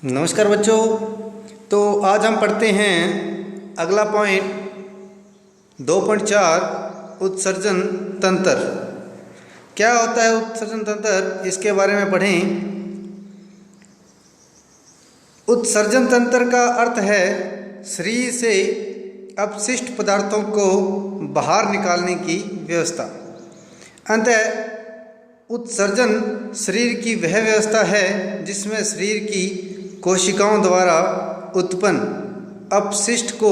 नमस्कार बच्चों। तो आज हम पढ़ते हैं अगला पॉइंट 2.4 उत्सर्जन तंत्र। क्या होता है उत्सर्जन तंत्र, इसके बारे में पढ़ें। उत्सर्जन तंत्र का अर्थ है शरीर से अपशिष्ट पदार्थों को बाहर निकालने की व्यवस्था। अतः उत्सर्जन शरीर की वह व्यवस्था है जिसमें शरीर की कोशिकाओं द्वारा उत्पन्न अपशिष्ट को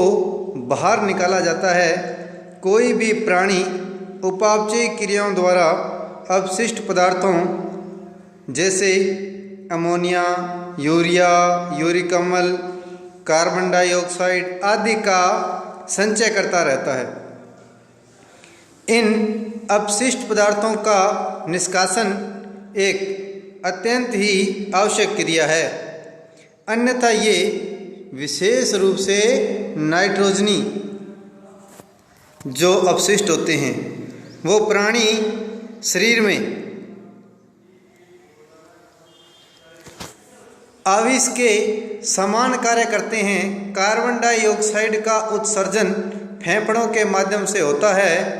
बाहर निकाला जाता है। कोई भी प्राणी उपापचय क्रियाओं द्वारा अपशिष्ट पदार्थों जैसे अमोनिया, यूरिया, यूरिक अम्ल, कार्बन डाइऑक्साइड आदि का संचय करता रहता है। इन अपशिष्ट पदार्थों का निष्कासन एक अत्यंत ही आवश्यक क्रिया है, अन्यथा ये विशेष रूप से नाइट्रोजनी जो अपशिष्ट होते हैं वो प्राणी शरीर में आविष के समान कार्य करते हैं। कार्बन डाइऑक्साइड का उत्सर्जन फेफड़ों के माध्यम से होता है।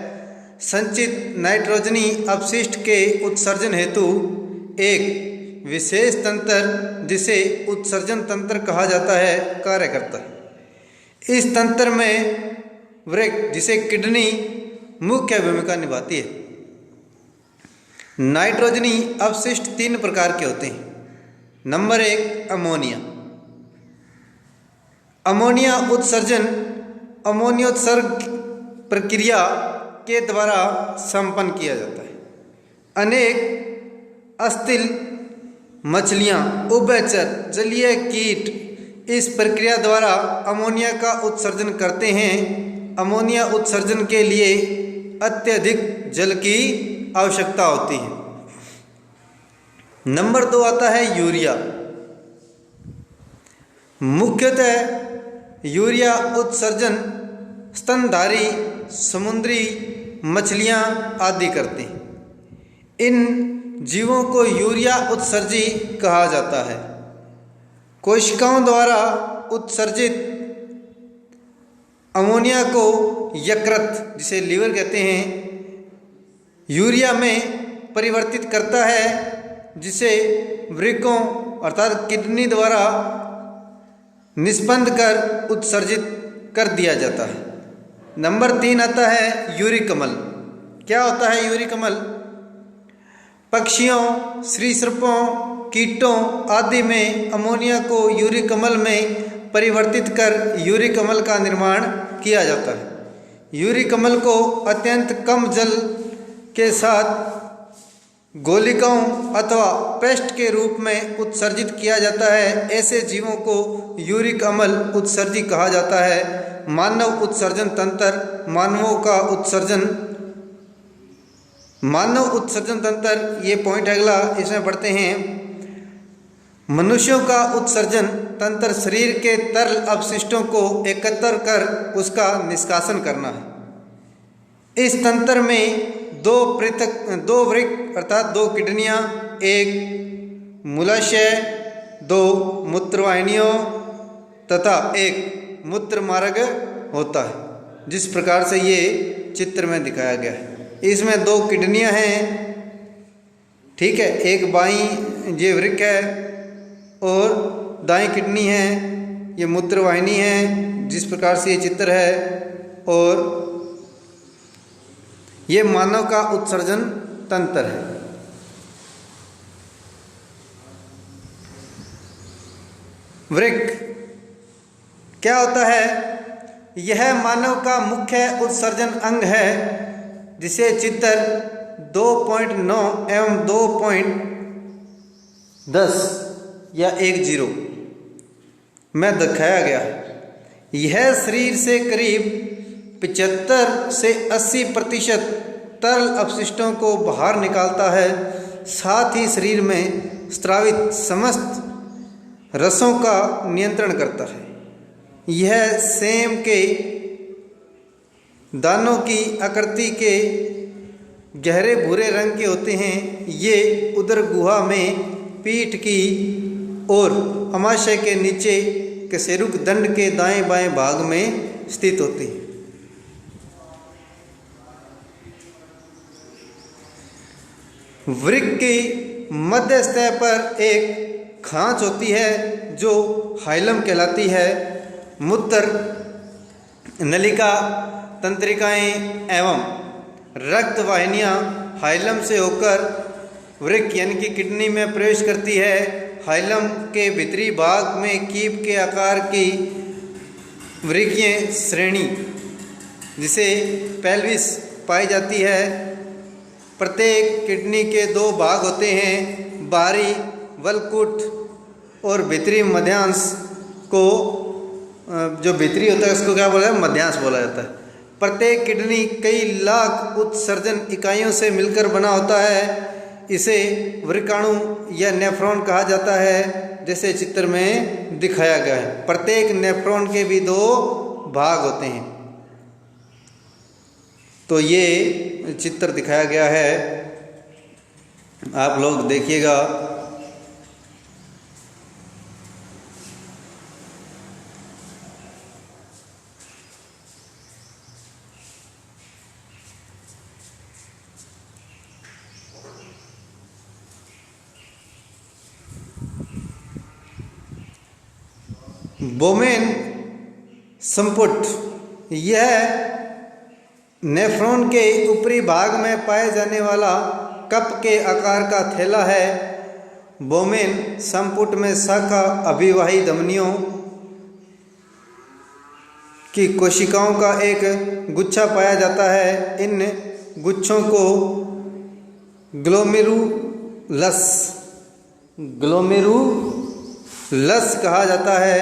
संचित नाइट्रोजनी अपशिष्ट के उत्सर्जन हेतु एक विशेष तंत्र जिसे उत्सर्जन तंत्र कहा जाता है कार्य करता है। इस तंत्र में वृक्क जिसे किडनी मुख्य भूमिका निभाती है। नाइट्रोजनी अपशिष्ट 3 प्रकार के होते हैं। Number 1 ammonia. अमोनिया उत्सर्जन अमोनियोत्सर्ग प्रक्रिया के द्वारा संपन्न किया जाता है। अनेक अस्थिल मछलियाँ, उभयचर जलीय कीट इस प्रक्रिया द्वारा अमोनिया का उत्सर्जन करते हैं। अमोनिया उत्सर्जन के लिए अत्यधिक जल की आवश्यकता होती है। नंबर 2 आता है यूरिया। मुख्यतः यूरिया उत्सर्जन स्तनधारी समुद्री मछलियाँ आदि करते हैं। इन जीवों को यूरिया उत्सर्जी कहा जाता है। कोशिकाओं द्वारा उत्सर्जित अमोनिया को यकृत जिसे लीवर कहते हैं यूरिया में परिवर्तित करता है, जिसे वृक्कों अर्थात किडनी द्वारा निष्पन्द कर उत्सर्जित कर दिया जाता है। नंबर 3 आता है यूरिक अम्ल। क्या होता है यूरिक अम्ल? पक्षियों, सरीसृपों, कीटों आदि में अमोनिया को यूरिक अम्ल में परिवर्तित कर यूरिक अम्ल का निर्माण किया जाता है। यूरिक अम्ल को अत्यंत कम जल के साथ गोलिकाओं अथवा पेस्ट के रूप में उत्सर्जित किया जाता है। ऐसे जीवों को यूरिक अम्ल उत्सर्जी कहा जाता है। मानव उत्सर्जन तंत्र मानव उत्सर्जन तंत्र ये पॉइंट अगला इसमें पढ़ते हैं। मनुष्यों का उत्सर्जन तंत्र शरीर के तरल अपशिष्टों को एकत्र कर उसका निष्कासन करना है। इस तंत्र में दो वृक्क अर्थात 2 किडनियाँ, 1 मूलाशय, 2 मूत्रवाहिनियों तथा 1 मूत्र मार्ग होता है, जिस प्रकार से ये चित्र में दिखाया गया है। इसमें 2 किडनियाँ हैं, ठीक है, एक बाईं ये वृक्क है और दाईं किडनी है, ये मूत्रवाहिनी है, जिस प्रकार से ये चित्र है। और ये मानव का उत्सर्जन तंत्र है। वृक्क क्या होता है? यह मानव का मुख्य उत्सर्जन अंग है, जिसे चित्र 2.9 एवं 2.10 या 10 में दिखाया गया है। यह शरीर से करीब 75 से 80% तरल अपशिष्टों को बाहर निकालता है। साथ ही शरीर में स्रावित समस्त रसों का नियंत्रण करता है। यह सेम के दानों की आकृति के गहरे भूरे रंग के होते हैं। ये उदर गुहा में पीठ की और अमाशय के नीचे कशेरुक दंड के दाएं बाएं भाग में स्थित होती है। वृक्क की मध्य सतह पर एक खांच होती है जो हाइलम कहलाती है। मूत्र नलिका, तंत्रिकाएं एवं रक्त वाहिनियां हाइलम से होकर वृक्क यानी कि किडनी में प्रवेश करती है। हाइलम के भीतरी भाग में कीप के आकार की वृक्कीय श्रेणी जिसे पेल्विस पाई जाती है। प्रत्येक किडनी के दो भाग होते हैं, बाहरी वलकुट और भीतरी मध्यांश को, जो भीतरी होता है उसको क्या बोला है, मध्यांश बोला जाता है। प्रत्येक किडनी कई लाख उत्सर्जन इकाइयों से मिलकर बना होता है। इसे वृक्काणु या नेफ्रॉन कहा जाता है, जैसे चित्र में दिखाया गया है। प्रत्येक नेफ्रॉन के भी दो भाग होते हैं। तो ये चित्र दिखाया गया है, आप लोग देखिएगा। बोमेन संपुट यह नेफ्रॉन के ऊपरी भाग में पाए जाने वाला कप के आकार का थैला है। बोमेन संपुट में शाखा अभिवाही धमनियों की कोशिकाओं का एक गुच्छा पाया जाता है। इन गुच्छों को ग्लोमेरुलस कहा जाता है।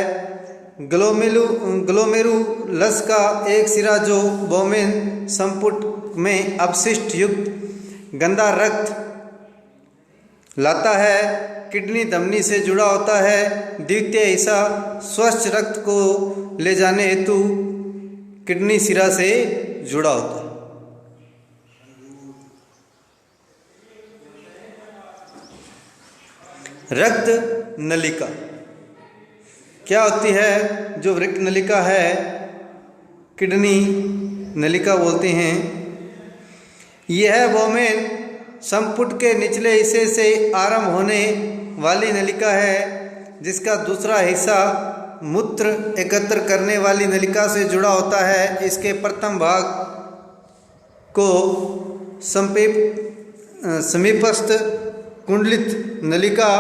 ग्लोमेरुलस का एक सिरा जो बोमेन संपुट में अपशिष्ट युक्त गंदा रक्त लाता है, किडनी धमनी से जुड़ा होता है। द्वितीय हिस्सा स्वच्छ रक्त को ले जाने हेतु किडनी सिरा से जुड़ा होता है। रक्त नलिका क्या होती है? जो वृक्क नलिका है, किडनी नलिका बोलते हैं। यह बोमेन संपुट के निचले हिस्से से आरंभ होने वाली नलिका है, जिसका दूसरा हिस्सा मूत्र एकत्र करने वाली नलिका से जुड़ा होता है। इसके प्रथम भाग को समीपस्थ कुंडलित नलिका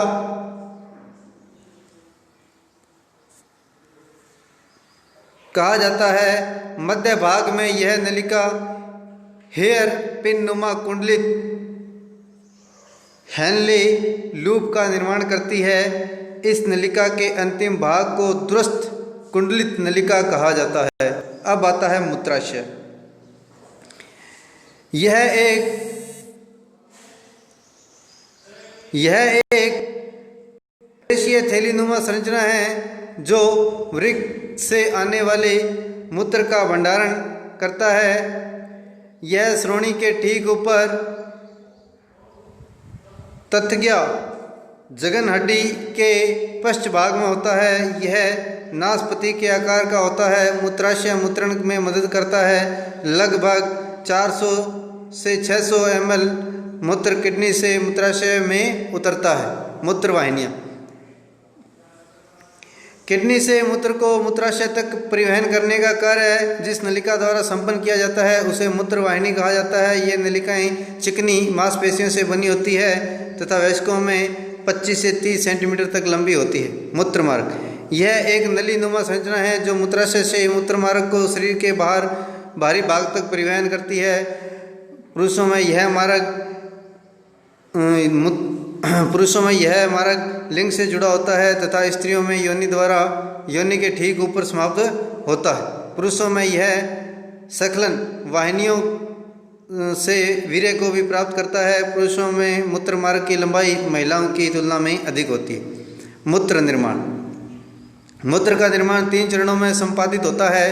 कहा जाता है। मध्य भाग में यह नलिका हेयर पिन नुमा कुंडलित हेनले लूप का निर्माण करती है। इस नलिका के अंतिम भाग को दुरस्थ कुंडलित नलिका कहा जाता है। अब आता है मूत्राशय। यह एक पेशीय थैलीनुमा संरचना है जो वृक्क से आने वाले मूत्र का भंडारण करता है। यह श्रोणि के ठीक ऊपर तथ्य जघन हड्डी के पश्च भाग में होता है। यह नाशपति के आकार का होता है। मूत्राशय मूत्रण में मदद करता है। लगभग 400 से 600 ml मूत्र किडनी से मूत्राशय में उतरता है। मूत्र वाहिनियाँ किडनी से मूत्र को मूत्राशय तक परिवहन करने का कार्य जिस नलिका द्वारा संपन्न किया जाता है उसे मूत्र वाहिनी कहा जाता है। ये नलिकाएं चिकनी मांसपेशियों से बनी होती है तथा वयस्कों में 25 से 30 सेंटीमीटर तक लंबी होती है। मूत्र मार्ग यह एक नलीनुमा संरचना है जो मूत्राशय से मूत्र मार्ग को शरीर के बाहरी भाग तक परिवहन करती है। पुरुषों में यह मार्ग लिंग से जुड़ा होता है तथा स्त्रियों में योनि के ठीक ऊपर समाप्त होता है। पुरुषों में यह स्खलन वाहिनियों से वीर्य को भी प्राप्त करता है। पुरुषों में मूत्र मार्ग की लंबाई महिलाओं की तुलना में अधिक होती है। मूत्र निर्माण मूत्र का निर्माण 3 चरणों में संपादित होता है।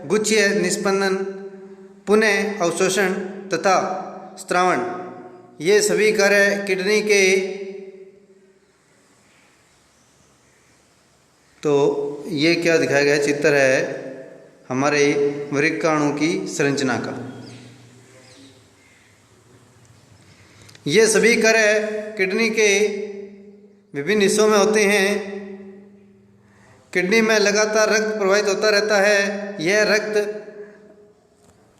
गुच्छीय निष्पंदन, पुनः अवशोषण तथा स्त्रावण। ये सभी कार्य किडनी के तो ये क्या दिखाया गया चित्र है हमारे वृक्काणु की संरचना का। ये सभी कार्य किडनी के विभिन्न हिस्सों में होते हैं। किडनी में लगातार रक्त प्रवाहित होता रहता है। यह रक्त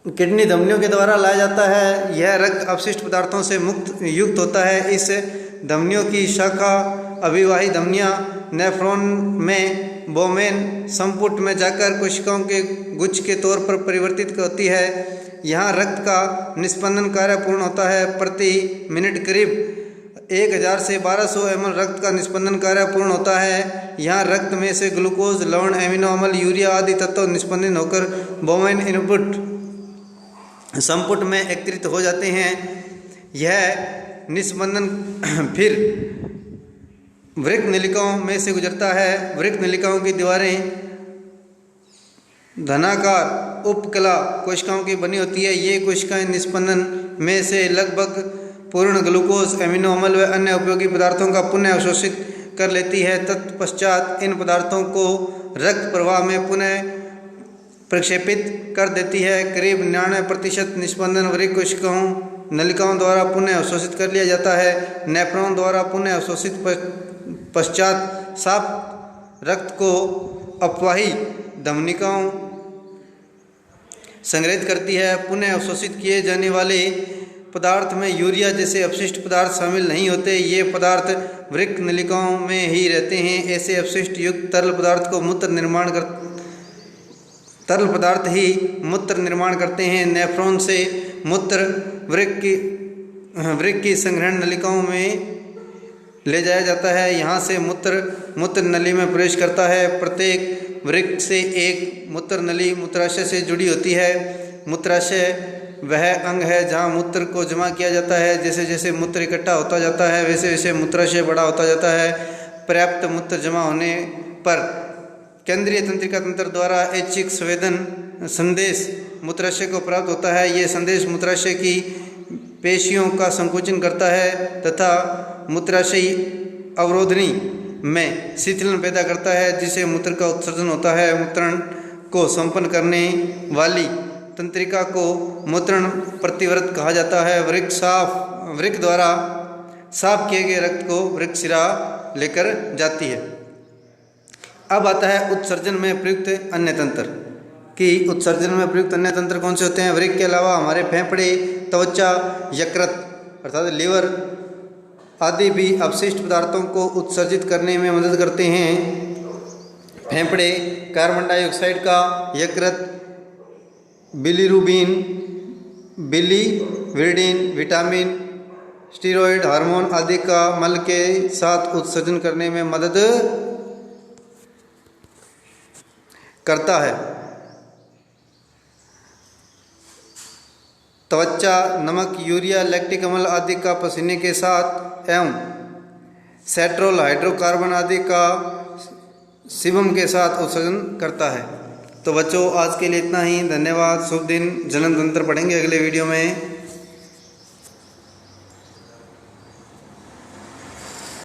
किडनी धमनियों के द्वारा लाया जाता है। यह रक्त अपशिष्ट पदार्थों से युक्त होता है। इस धमनियों की शाखा अभिवाही धमनियाँ नेफ्रॉन में बोमेन संपुट में जाकर कोशिकाओं के गुच्छ के तौर पर परिवर्तित होती है। यहाँ रक्त का निस्पंदन कार्य पूर्ण होता है। प्रति मिनट करीब 1000 से 1200 ml रक्त का निस्पंदन कार्य पूर्ण होता है। यहाँ रक्त में से ग्लूकोज, लवण, एमिनो अम्ल, यूरिया आदि तत्व निस्पंदन होकर बोमेन इनपुट संपुट में एकत्रित हो जाते हैं। यह निस्पंदन फिर वृक्क नलिकाओं में से गुजरता है। वृक्क नलिकाओं की दीवारें धनाकार उपकला कोशिकाओं की बनी होती है। ये कोशिकाएं निस्पंदन में से लगभग पूर्ण ग्लूकोज, एमिनो अम्ल व अन्य उपयोगी पदार्थों का पुनः अवशोषित कर लेती है। तत्पश्चात इन पदार्थों को रक्त प्रवाह में पुनः प्रक्षेपित कर देती है। करीब 99% निस्पंदन वृक्क कोशिकाओं नलिकाओं द्वारा पुनः अवशोषित कर लिया जाता है। नेफ्रॉन द्वारा पुनः अवशोषित पश्चात साफ रक्त को अपवाही धमनिकाओं संग्रहित करती है। पुनः अवशोषित किए जाने वाले पदार्थ में यूरिया जैसे अपशिष्ट पदार्थ शामिल नहीं होते। ये पदार्थ वृक्क नलिकाओं में ही रहते हैं। ऐसे अपशिष्ट युक्त तरल पदार्थ ही मूत्र निर्माण करते हैं। नेफ्रॉन से मूत्र वृक्क की संग्रहण नलिकाओं में ले जाया जाता है। यहाँ से मूत्र नली में प्रवेश करता है। प्रत्येक वृक्क से एक मूत्र नली मूत्राशय से जुड़ी होती है। मूत्राशय वह अंग है जहाँ मूत्र को जमा किया जाता है। जैसे जैसे मूत्र इकट्ठा होता जाता है वैसे वैसे मूत्राशय बड़ा होता जाता है। पर्याप्त मूत्र जमा होने पर केंद्रीय तंत्रिका तंत्र द्वारा ऐच्छिक संवेदन संदेश मूत्राशय को प्राप्त होता है। ये संदेश मूत्राशय की पेशियों का संकुचन करता है तथा मूत्राशयी अवरोधनी में शीतलन पैदा करता है जिससे मूत्र का उत्सर्जन होता है। मूत्रण को संपन्न करने वाली तंत्रिका को मूत्रण प्रतिवर्त कहा जाता है। वृक्क द्वारा साफ किए गए रक्त को वृक्कशिरा लेकर जाती है। अब आता है उत्सर्जन में प्रयुक्त अन्य तंत्र कि उत्सर्जन में प्रयुक्त अन्य तंत्र कौन से होते हैं। वृक्क के अलावा हमारे फेफड़े, त्वचा, यकृत अर्थात लीवर आदि भी अपशिष्ट पदार्थों को उत्सर्जित करने में मदद करते हैं। फेफड़े कार्बन डाइऑक्साइड का, यकृत bilirubin, biliverdin, vitamin, steroid hormone आदि का मल के साथ उत्सर्जन करने में मदद करता है। त्वचा नमक, यूरिया, लैक्टिक अम्ल आदि का पसीने के साथ एवं सेट्रोल हाइड्रोकार्बन आदि का सीबम के साथ उत्सर्जन करता है। तो बच्चों आज के लिए इतना ही। धन्यवाद। शुभ दिन। जनन तंत्र पढ़ेंगे अगले वीडियो में।